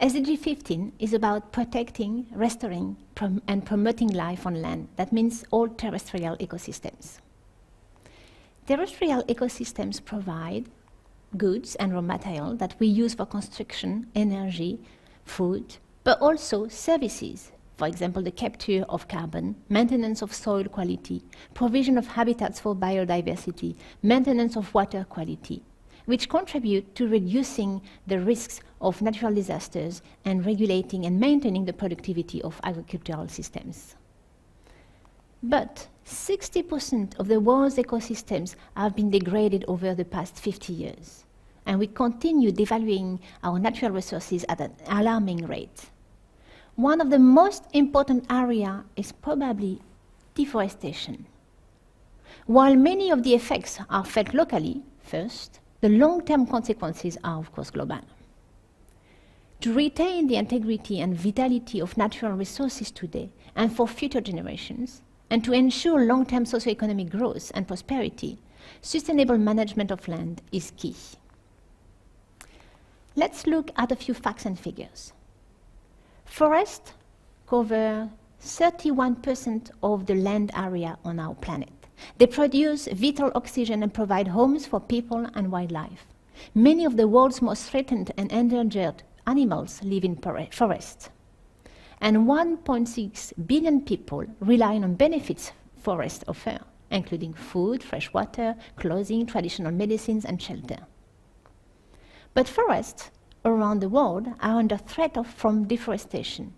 SDG 15 is about protecting, restoring, and promoting life on land. That means all terrestrial ecosystems. Terrestrial ecosystems provide goods and raw material that we use for construction, energy, food, but also services. For example, the capture of carbon, maintenance of soil quality, provision of habitats for biodiversity, maintenance of water quality, which contribute to reducing the risks of natural disasters and regulating and maintaining the productivity of agricultural systems. But 60% of the world's ecosystems have been degraded over the past 50 years, and we continue devaluing our natural resources at an alarming rate. One of the most important areas is probably deforestation. While many of the effects are felt locally first, the long-term consequences are, of course, global. To retain the integrity and vitality of natural resources today and for future generations, and to ensure long-term socioeconomic growth and prosperity, sustainable management of land is key. Let's look at a few facts and figures. Forests cover 31% of the land area on our planet. They produce vital oxygen and provide homes for people and wildlife. Many of the world's most threatened and endangered animals live in forests. And 1.6 billion people rely on benefits forests offer, including food, fresh water, clothing, traditional medicines, and shelter. But forests around the world are under threat from deforestation,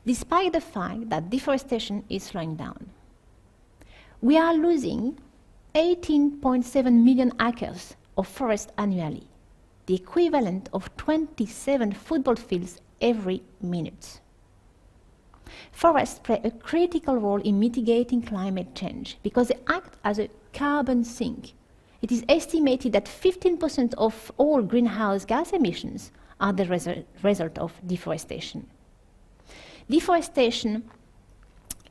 despite the fact that deforestation is slowing down. We are losing 18.7 million acres of forest annually, the equivalent of 27 football fields every minute. Forests play a critical role in mitigating climate change because they act as a carbon sink. It is estimated that 15% of all greenhouse gas emissions are the result of deforestation. Deforestation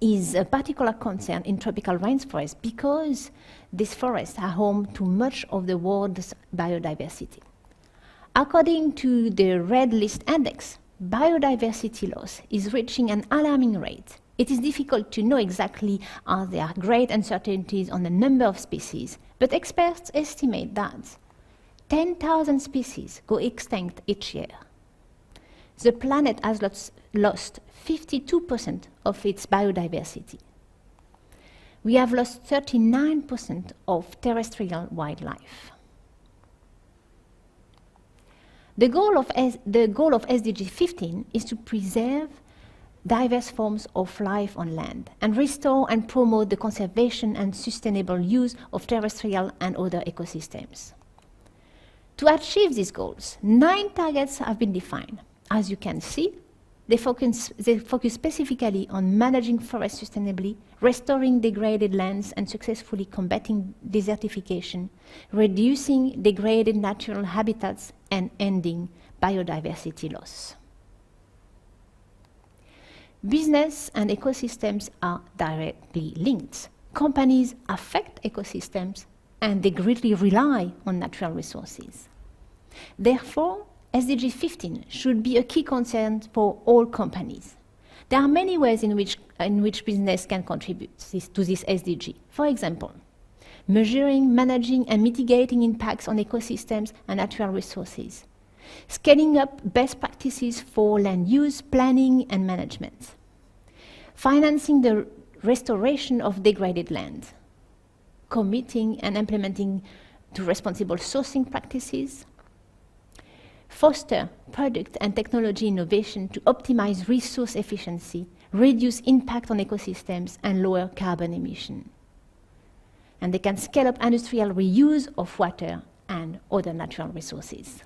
is a particular concern in tropical rainforests because these forests are home to much of the world's biodiversity. According to the Red List Index, biodiversity loss is reaching an alarming rate. It is difficult to know exactly as there are great uncertainties on the number of species, but experts estimate that 10,000 species go extinct each year. The planet has lost 52% of its biodiversity. We have lost 39% of terrestrial wildlife. The goal of SDG 15 is to preserve diverse forms of life on land and restore and promote the conservation and sustainable use of terrestrial and other ecosystems. To achieve these goals, 9 targets have been defined. As you can see, they focus specifically on managing forests sustainably, restoring degraded lands and successfully combating desertification, reducing degraded natural habitats, and ending biodiversity loss. Business and ecosystems are directly linked. Companies affect ecosystems and they greatly rely on natural resources. Therefore, SDG 15 should be a key concern for all companies. There are many ways in which business can contribute to this SDG. For example, measuring, managing, and mitigating impacts on ecosystems and natural resources, scaling up best practices for land use, planning, and management, financing the restoration of degraded land, committing and implementing to responsible sourcing practices, foster product and technology innovation to optimize resource efficiency, reduce impact on ecosystems, and lower carbon emission. And they can scale up industrial reuse of water and other natural resources.